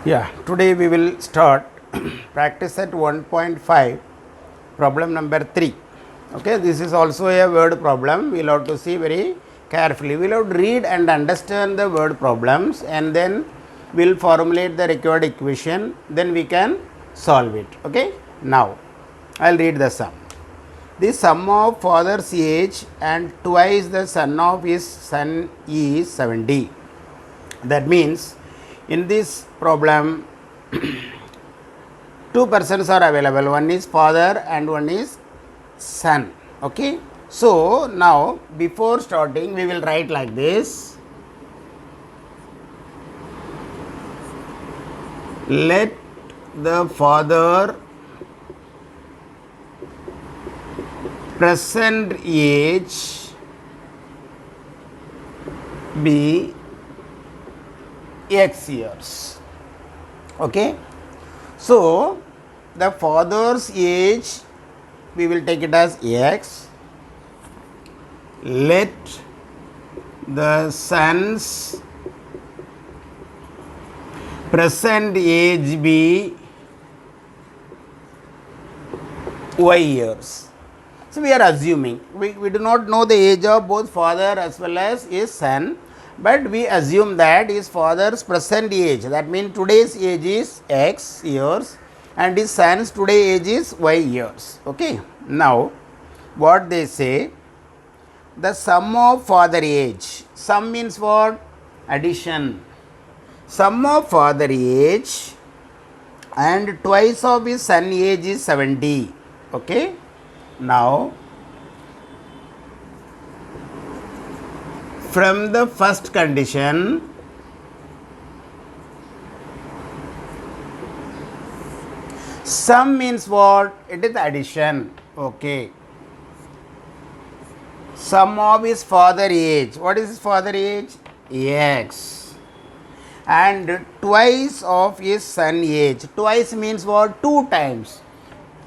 Yeah, today we will start practice at 1.5, problem number 3. Okay, this is also a word problem. We will have to see very carefully. We will have to read and understand the word problems, and then we will formulate the required equation. Then we can solve it. Okay, now I will read the sum. The sum of father's age and twice the son of his son is 70. That means in this problem two persons are available, one is father and one is son. Okay, so now before starting we will write like this: let the father present age be x years. Okay, so the father's age we will take it as x. Let the son's present age be y years. So we are assuming, we do not know the age of both father as well as his son, but we assume that his father's present age, that means today's age is x years and his son's today age is y years. Okay, now what they say, the sum of father age, sum means what? Addition. Sum of father age and twice of his son age is 70. Okay, now from the first condition, sum means what? It is addition. Okay, sum of his father age, what is his father age? X. And twice of his son age, twice means what? Two times.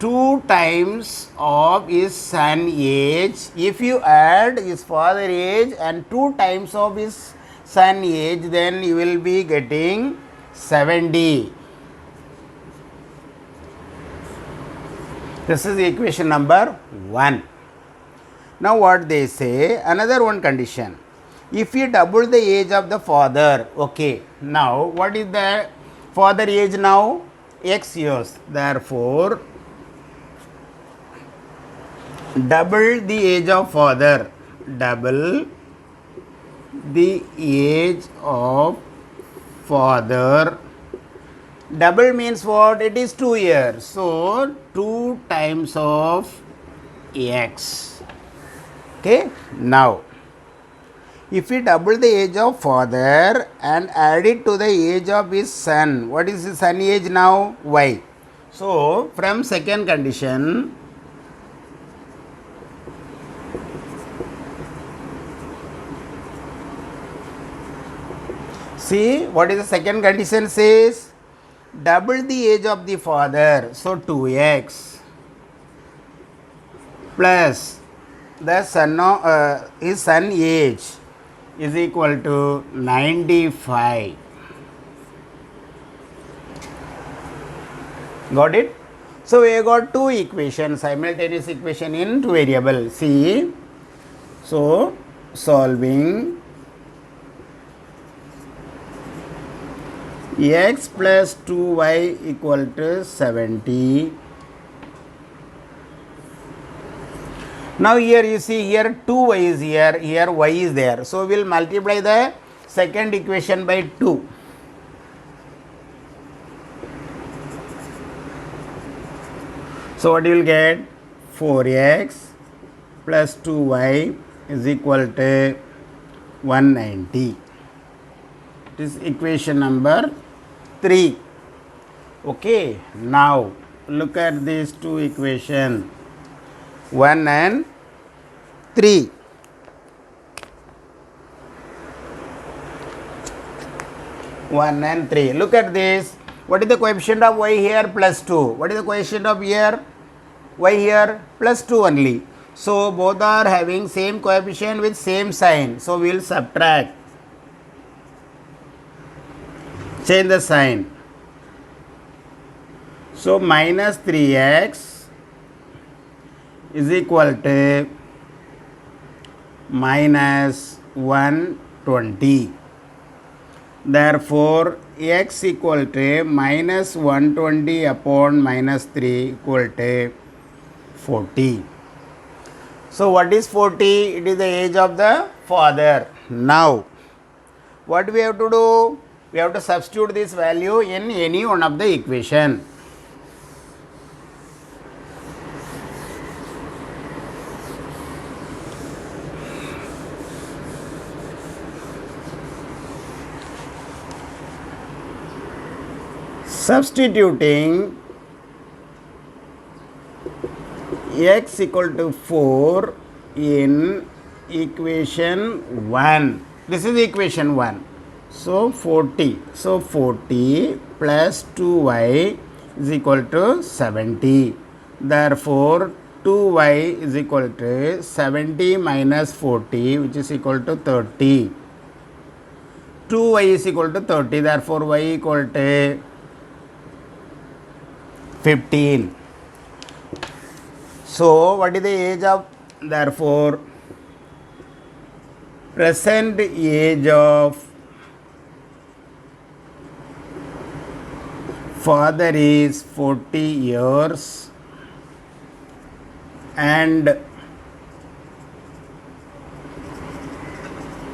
Two times of his son age. If you add his father age and two times of his son age, then you will be getting 70. This is equation number 1. Now what they say, another one condition. If you double the age of the father, okay, now what is the father age now? X years. Therefore, double the age of father, double the age of father. Double means what? It is 2 years. So 2 times of x. Okay, now if we double the age of father and add it to the age of his son, what is his son age now? Y. So from second condition, see what is the second condition says? Double the age of the father, so 2x plus the son of his son age is equal to 95. Got it? So we have got two equations, simultaneous equation in two variables. See, so solving x plus 2y equal to 70. Now here you see, here 2y is here y is there. So we will multiply the second equation by 2. So what you will get? 4x plus 2y is equal to 190. It is equation number 3. Okay, now look at these two equations, 1 and 3. Look at this. What is the coefficient of y here? Plus 2. What is the coefficient of here? Y here? Plus 2 only. So both are having same coefficient with same sign. So we will subtract. Change the sign. So minus 3x is equal to minus 120. Therefore x equal to minus 120 upon minus 3 equal to 40. So what is 40? It is the age of the father. Now what we have to do? We have to substitute this value in any one of the equation. Substituting x equal to 4 in equation 1. This is equation 1. So 40. So 40 plus 2y is equal to 70. Therefore 2y is equal to 70 minus 40, which is equal to 30. 2y is equal to 30. Therefore y equal to 15. So what is the age of, therefore present age of father is 40 years and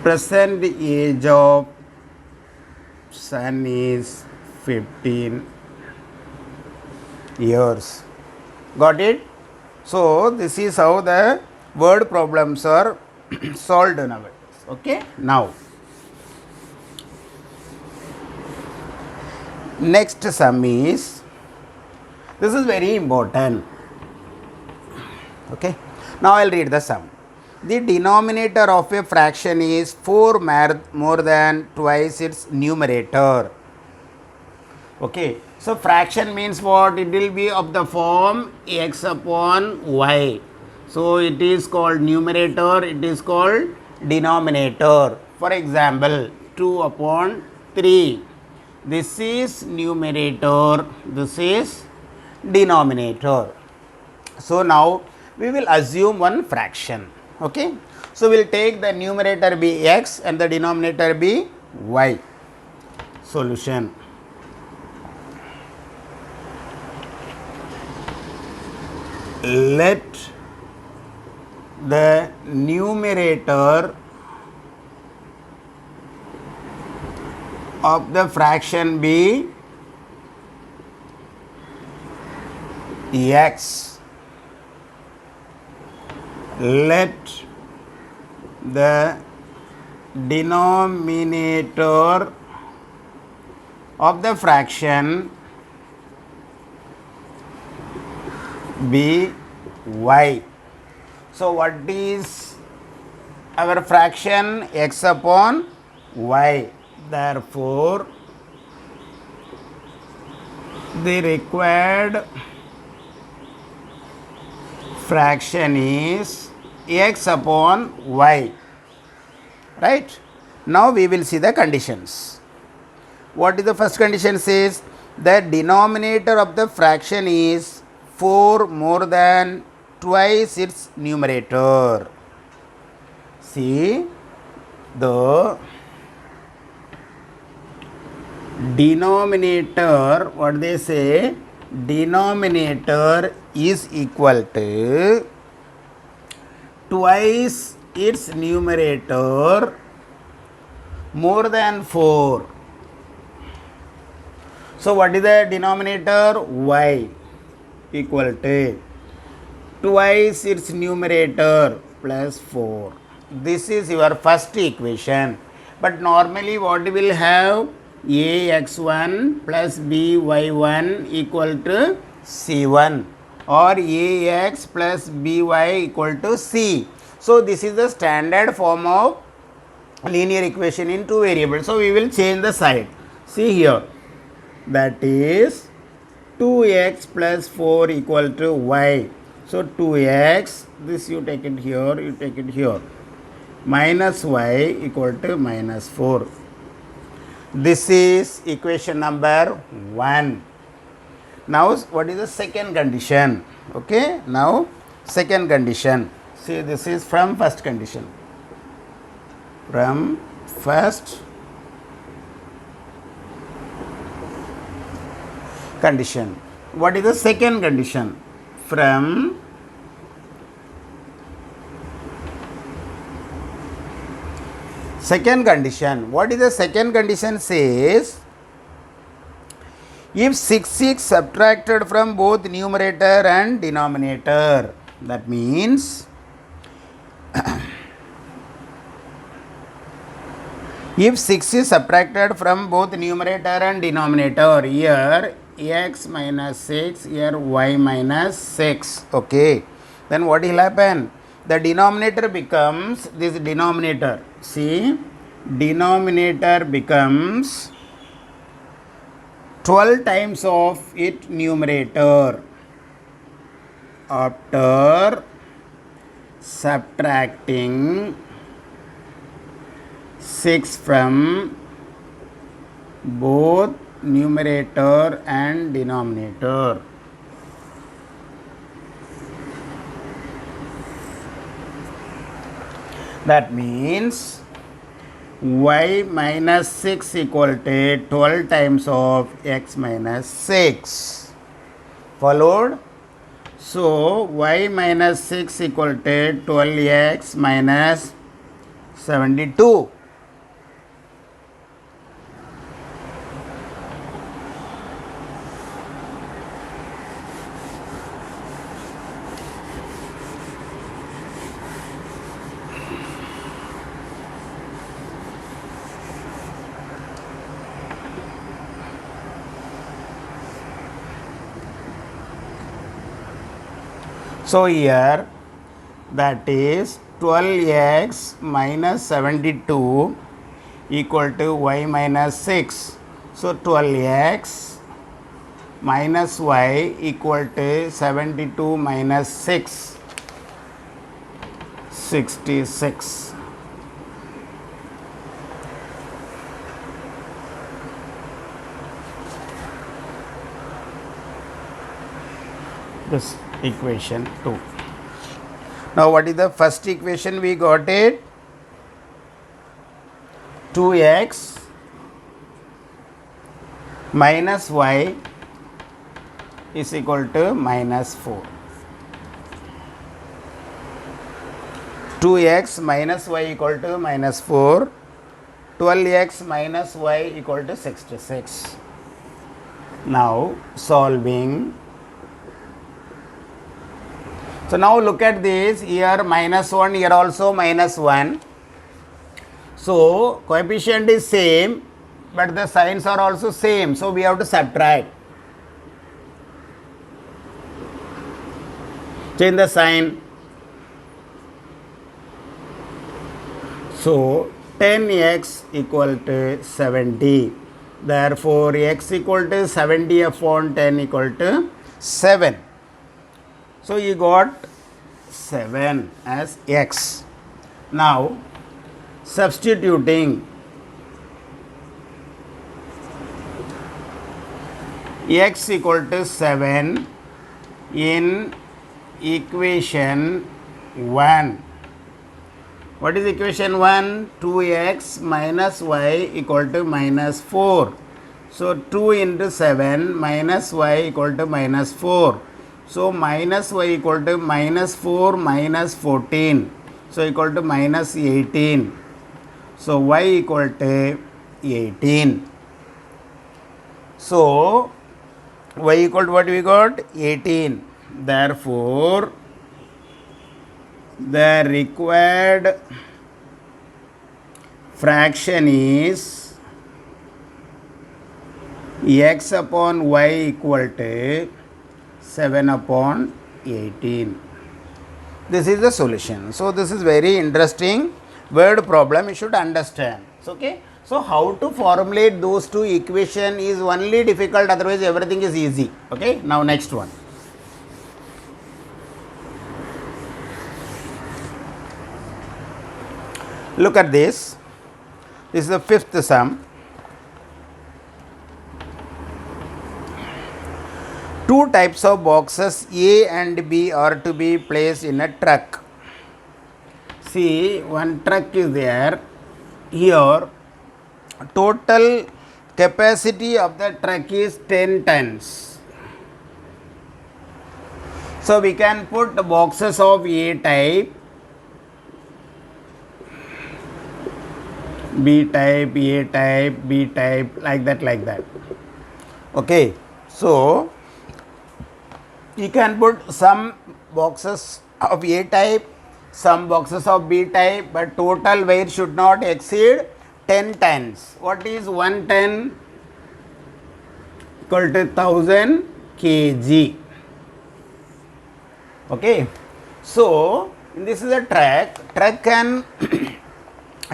present age of son is 15 years. Got it? So this is how the word problems are solved nowadays. Okay. Now next sum is, this is very important. Okay. Now I will read the sum. The denominator of a fraction is 4 more than twice its numerator. Okay. So fraction means what? It will be of the form x upon y. So it is called numerator, it is called denominator. For example, 2 upon 3. This is numerator, this is denominator. So now we will assume one fraction. Okay. So we will take the numerator be x and the denominator be y. Solution. Let the numerator of the fraction be x. Let the denominator of the fraction be y. So what is our fraction? X upon y. Therefore the required fraction is x upon y. Right? Now we will see the conditions. What is the first condition? Says the denominator of the fraction is 4 more than twice its numerator. See, the denominator, what they say, denominator is equal to twice its numerator more than 4. So what is the denominator? Y equal to twice its numerator plus 4. This is your first equation. But normally what we will have? Ax1 plus by1 equal to c1 or ax plus by equal to c. So this is the standard form of linear equation in two variables. So we will change the side. See here, that is 2x plus 4 equal to y. So 2x, this you take it here, you take it here, minus y equal to minus 4. This is equation number 1. Now what is the second condition? Okay, now second condition. See, this is from first condition. From first condition. What is the second condition? From second condition. What is the second condition? Says if 6 is subtracted from both numerator and denominator, that means if 6 is subtracted from both numerator and denominator, here x minus 6, here y minus 6, okay, then what will happen? The denominator becomes this denominator. See, denominator becomes 12 times of its numerator after subtracting 6 from both numerator and denominator. That means y minus 6 equal to 12 times of x minus 6. Followed? So, y minus 6 equal to 12x minus 72. So, here that is 12x minus 72 equal to y minus 6. So, 12x minus y equal to 72 minus 6, 66. This equation 2. Now, what is the first equation we got it? 2x minus y is equal to minus 4. 2x minus y equal to minus 4. 12x minus y equal to 66. Now, solving. So, now look at this, here minus 1, here also minus 1. So, coefficient is same, but the signs are also same. So, we have to subtract. Change the sign. So, 10x equal to 70. Therefore, x equal to 70 upon 10 equal to 7. So, you got 7 as x. Now, substituting x equal to 7 in equation 1. What is equation 1? 2x minus y equal to minus 4. So, 2 into 7 minus y equal to minus 4. So, minus y equal to minus 4 minus 14. So, equal to minus 18. So, y equal to 18. So, y equal to what we got? 18. Therefore, the required fraction is x upon y equal to 7 upon 18. This is the solution. So, this is very interesting word problem you should understand. So, okay. So, how to formulate those two equation is only difficult, otherwise everything is easy. Okay. Now, next one. Look at this. This is the fifth sum. Two types of boxes A and B are to be placed in a truck. See, one truck is there. Here total capacity of the truck is 10 tons. So we can put boxes of A type, B type, A type, B type, like that. Okay, so you can put some boxes of A type, some boxes of B type, but total weight should not exceed 10 tons. What is 1 ton? Equal to 1000 kg. Okay, so this is a truck. Truck can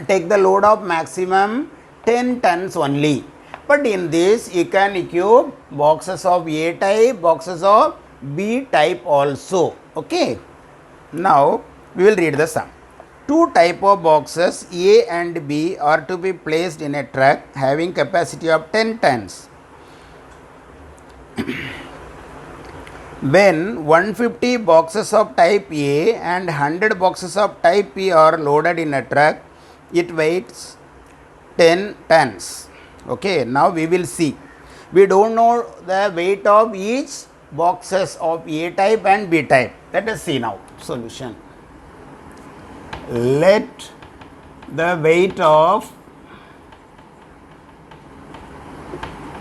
take the load of maximum 10 tons only. But in this, you can equip boxes of A type, boxes of B type also. Okay. Now we will read the sum. Two type of boxes A and B are to be placed in a truck having capacity of 10 tons. When 150 boxes of type A and 100 boxes of type B are loaded in a truck, it weighs 10 tons. Okay, now we will see. We don't know the weight of each boxes of A type and B type. Let us see now solution. Let the weight of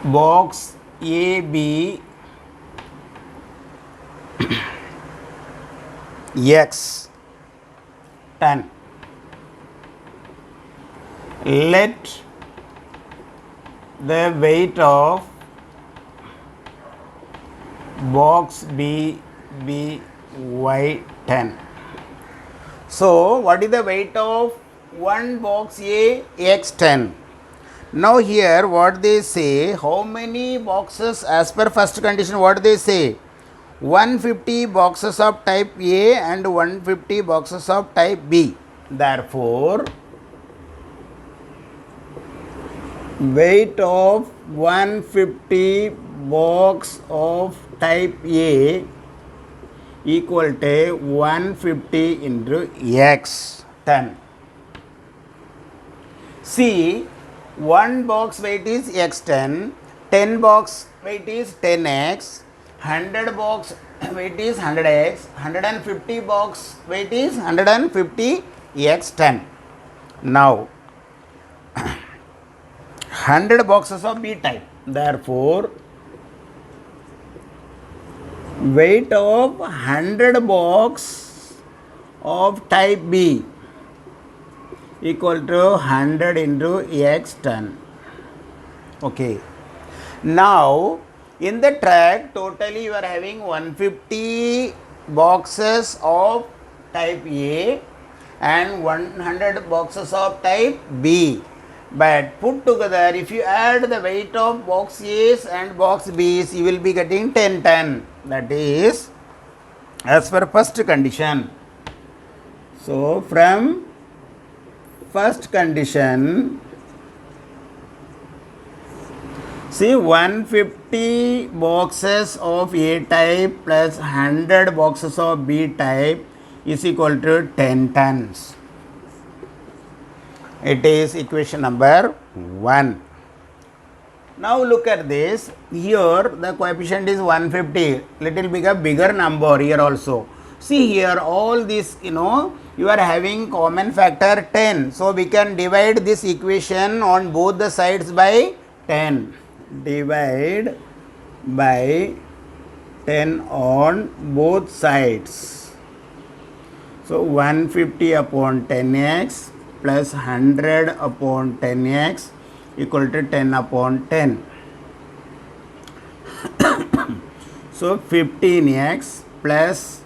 box A be X ton. Let the weight of box B be Y 10. So what is the weight of one box A? X 10. Now here what they say, how many boxes as per first condition, what they say, 150 boxes of type A and 150 boxes of type B. Therefore weight of 150 box of type A equal to 150 into X 10. See, one box weight is X10, 10 box weight is 10X, 100 box weight is 100X, 150 box weight is 150 X10. Now 100 boxes of B type. Therefore weight of 100 box of type B equal to 100 into X ton. Okay. Now in the truck totally you are having 150 boxes of type A and 100 boxes of type B. But put together, if you add the weight of box A's and box B's, you will be getting 10 ton. That is as per first condition. So from first condition, see, 150 boxes of A type plus 100 boxes of B type is equal to 10 tons. It is equation number 1. Now look at this. Here the coefficient is 150. Little bigger number here also. See here all this, you are having common factor 10. So we can divide this equation on both the sides by 10. Divide by 10 on both sides. So 150 upon 10x plus 100 upon 10x equal to 10 upon 10. So 15x plus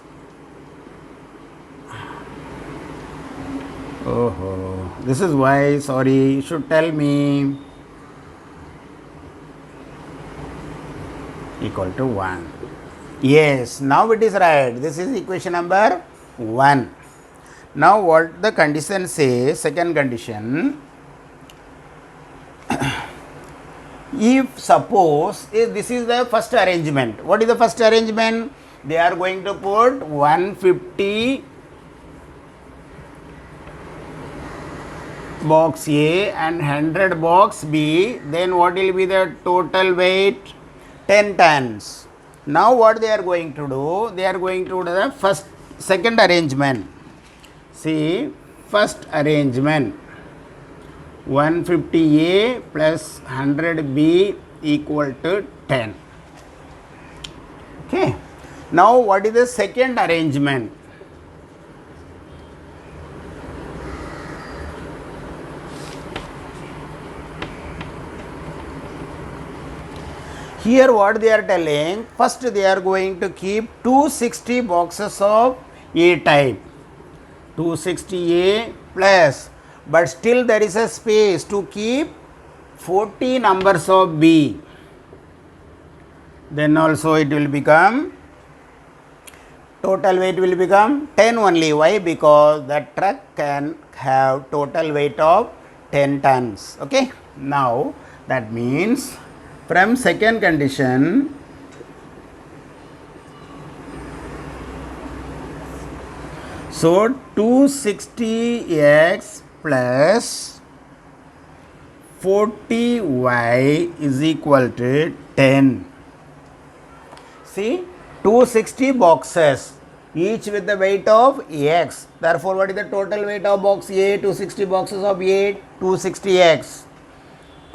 this is why, sorry, you should tell me, equal to 1. Yes, now it is right. This is equation number 1. Now what the condition says, second condition, If suppose if this is the first arrangement, what is the first arrangement? They are going to put 150 box A and 100 box B, then what will be the total weight? 10 tons. Now what they are going to do? They are going to do the second arrangement. See, first arrangement, 150A plus 100B equal to 10. Okay. Now what is the second arrangement? Here what they are telling, first they are going to keep 260 boxes of A type, 260A plus, but still there is a space to keep 40 numbers of B. Then also it will become, total weight will become 10 only. Why? Because that truck can have total weight of 10 tons. Okay. Now that means from second condition, so 260x plus 40y is equal to 10. See, 260 boxes, each with the weight of x. Therefore, what is the total weight of box A? 260 boxes of A, 260x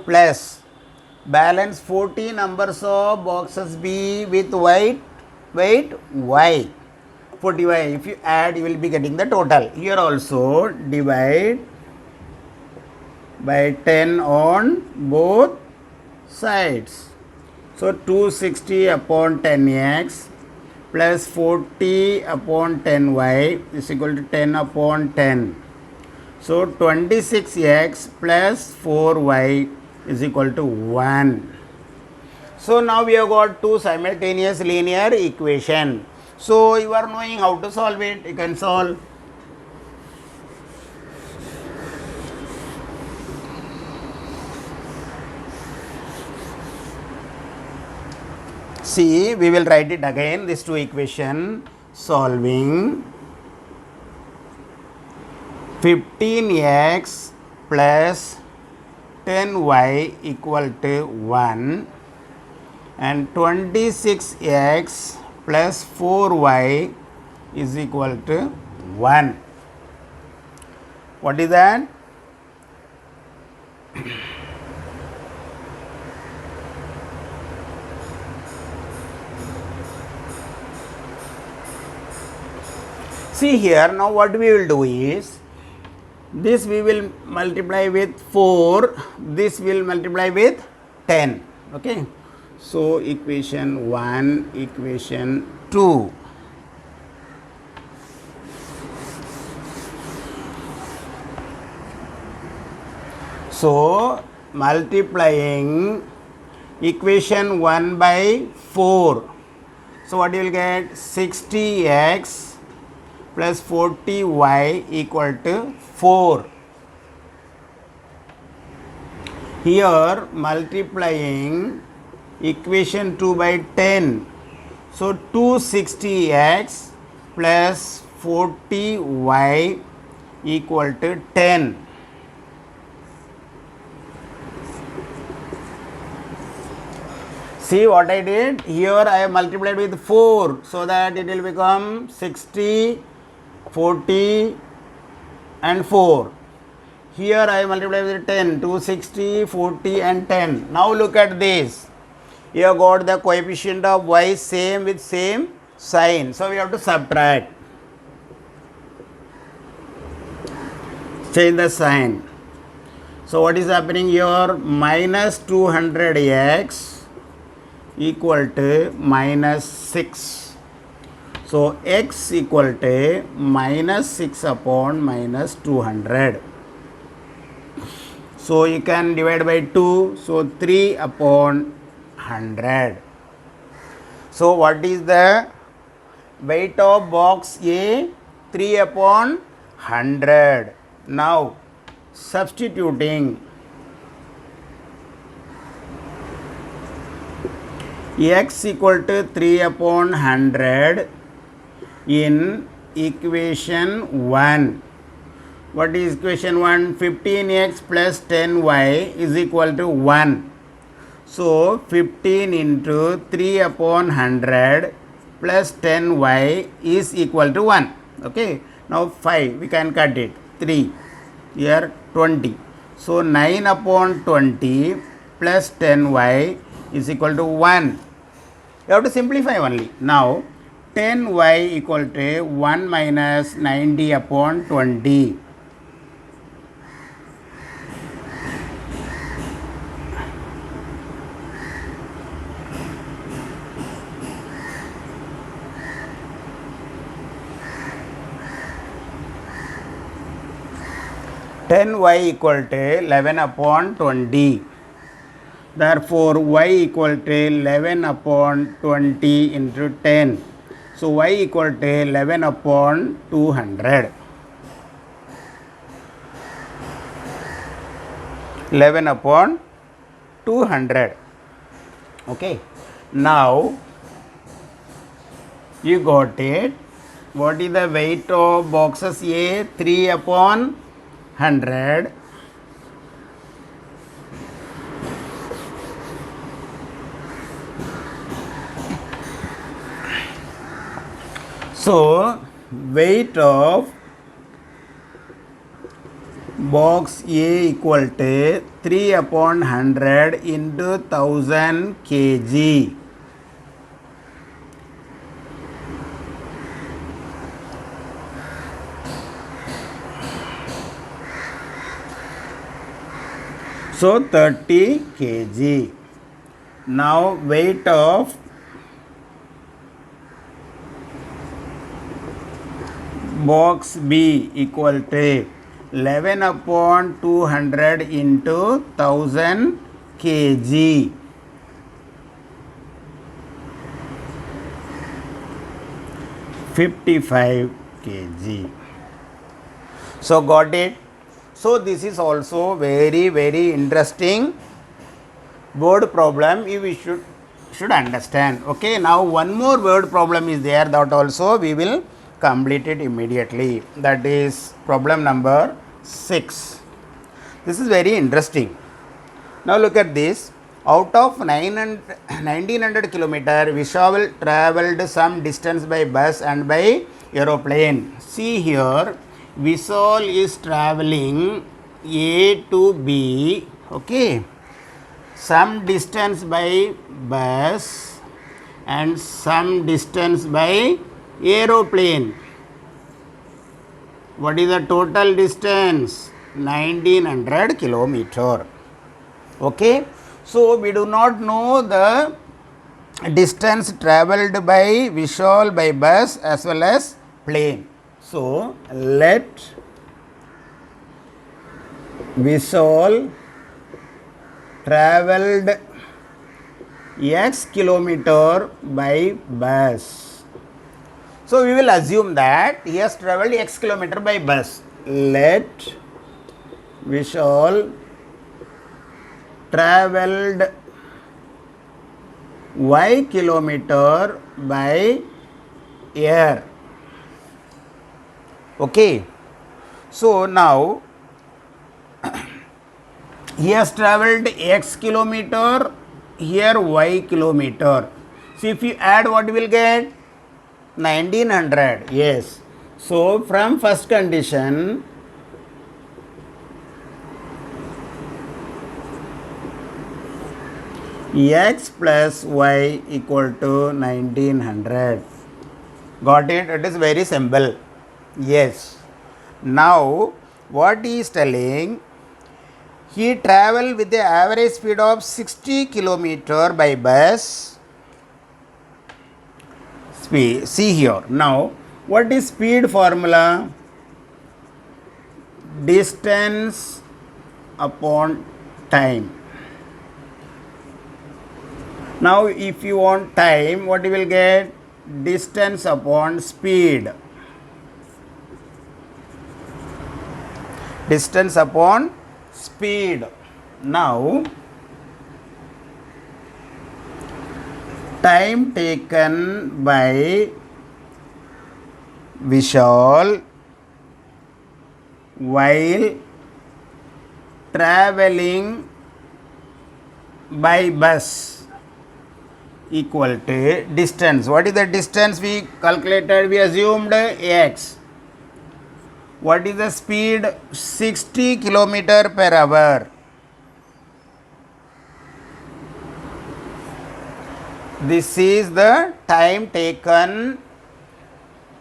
plus balance 40 numbers of boxes B with weight y, 40y. If you add, you will be getting the total. Here also divide by 10 on both sides. So 260 upon 10x plus 40 upon 10y is equal to 10 upon 10. So 26x plus 4y is equal to 1. So now we have got two simultaneous linear equation. So you are knowing how to solve it, you can solve. See, we will write it again, these two equation, solving 15x plus 10y equal to 1 and 26x plus 4y is equal to 1. What is that? See here, now what we will do is, this we will multiply with 4, this will multiply with 10. Okay. So equation 1, equation 2. So multiplying equation 1 by 4. So what you will get? 60x plus 40y equal to 4. Here multiplying equation 2 by 10. So 260x plus 40y equal to 10. See what I did? Here I have multiplied with 4, so that it will become 60, 40 and 4. Here I multiply with 10, 260, 40 and 10. Now look at this. You have got the coefficient of y same with same sign. So we have to subtract. Change the sign. So what is happening here? Minus 200x equal to minus 6. So x equal to minus 6 upon minus 200. So you can divide by 2. So 3 upon 100. So what is the weight of box A? 3 upon 100. Now substituting x equal to 3 upon 100 in equation 1. What is equation 1? 15x plus 10y is equal to 1. So 15 into 3 upon 100 plus 10y is equal to 1. Okay. Now 5, we can cut it. 3, here 20. So 9 upon 20 plus 10y is equal to 1. You have to simplify only. Now 10y equal to 1 minus 90 upon 20. Ten y equal to 11 upon 20. Therefore, y equal to 11 upon 20 into 10. So, y equal to 11 upon 200. 11 upon 200. Okay. Now, you got it. What is the weight of boxes A? 3 upon 100. So, weight of box A equal to 3 upon 100 into 1000 kg. So 30 kg. Now weight of box B equal to 11 upon 200 into 1000 kg. (55 kg). So got it. So this is also very interesting word problem we should understand. Okay, now one more word problem is there, that also we will complete it immediately. That is problem number 6. This is very interesting. Now look at this. Out of 1900 kilometer, Vishal travelled some distance by bus and by aeroplane. See here, Vishal is travelling A to B, okay, some distance by bus and some distance by aeroplane. What is the total distance? 1900 kilometer. Okay, so we do not know the distance travelled by Vishal by bus as well as plane. So let Vishal travelled x kilometer by bus. So we will assume that he has travelled x kilometer by bus. Let Vishal travelled y kilometer by air. Okay. So now he has travelled x kilometer, here y kilometer. So if you add, what you will get? 1900. Yes. So from first condition, x plus y equal to 1900. Got it? It is very simple. Yes. Now what he is telling, he travel with the average speed of 60 kilometer by bus. Speed. See here. Now what is speed formula? Distance upon time. Now if you want time, what you will get? Distance upon speed. Distance upon speed. Now time taken by Vishal while traveling by bus equal to distance. What is the distance we calculated? We assumed x. What is the speed? 60 kilometer per hour. This is the time taken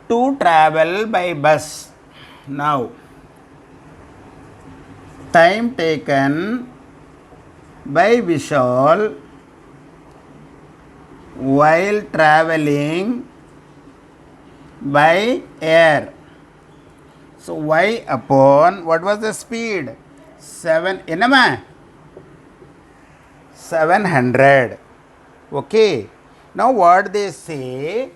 to travel by bus. Now, time taken by Vishal while traveling by air. So y upon what was the speed? 700. Okay. Now what they say?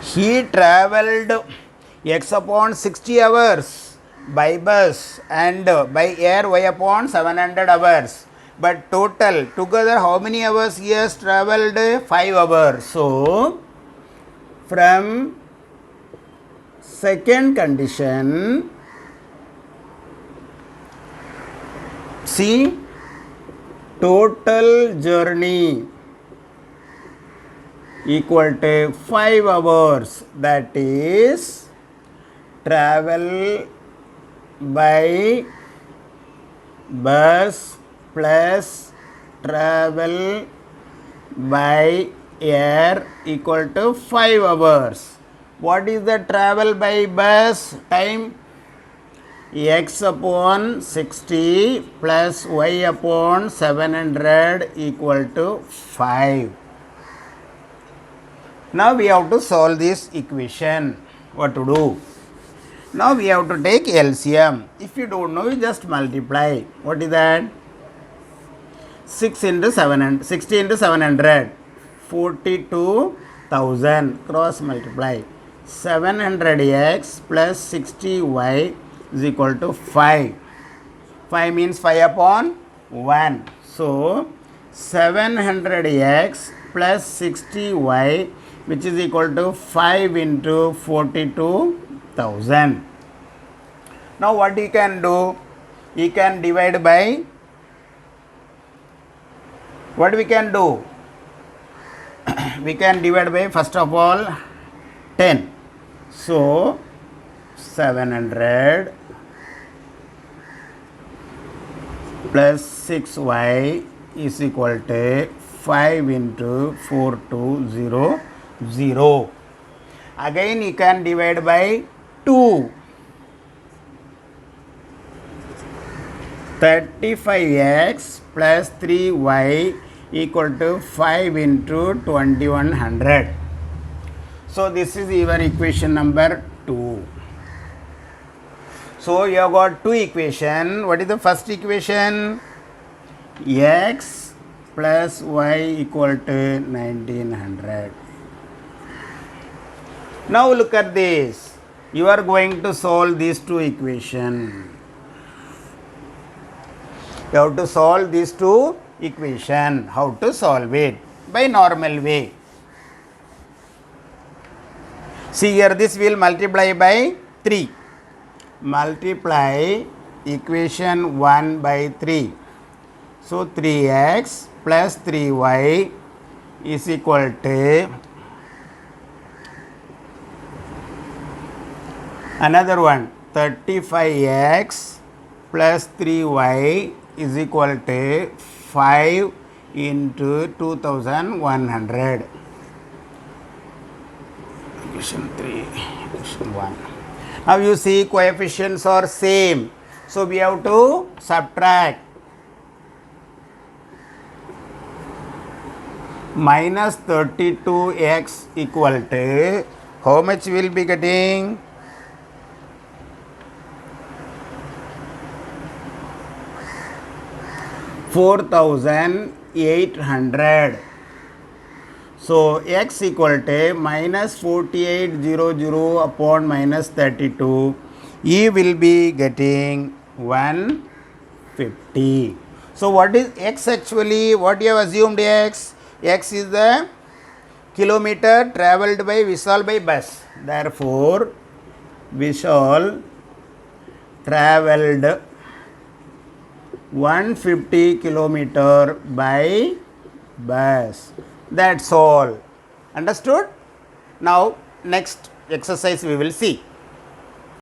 He travelled x upon 60 hours by bus and by air y upon 700 hours. But total together how many hours he has travelled? 5 hours. So from second condition, see, total journey equal to 5 hours, that is travel by bus plus travel by air equal to 5 hours. What is the travel by bus time? X upon 60 plus y upon 700 equal to 5. Now we have to solve this equation. What to do? Now we have to take LCM. If you don't know, you just multiply. What is that? 6 into 700, 60 into 700, 42,000. Cross multiply. 700x plus 60y is equal to 5. 5 means 5 upon 1. So 700x plus 60y, which is equal to 5 into 42,000. Now what you can do? You can divide by, what we can do? We can divide by, first of all, 10. So 700 plus 6y is equal to 5 into 4200. Again you can divide by 2. 35x plus 3y equal to 5 into 2100. So this is your equation number 2. So you have got two equations. What is the first equation? X plus y equal to 1900. Now look at this. You are going to solve these two equations. You have to solve these two equations. How to solve it? By normal way. See here, this will multiply by 3. Multiply equation 1 by 3. So 3x plus 3y is equal to another one, 35x plus 3y is equal to 5 into 2100. Equation 3, equation 1. Now you see coefficients are same. So we have to subtract. Minus 32x equal to, how much will be getting? 4,800. So x equal to minus 4800 upon minus 32. E will be getting 150. So what is x actually? What you have assumed x? X is the kilometer travelled by Vishal by bus. Therefore, Vishal travelled 150 kilometer by bus. That's all. Understood? Now next exercise we will see.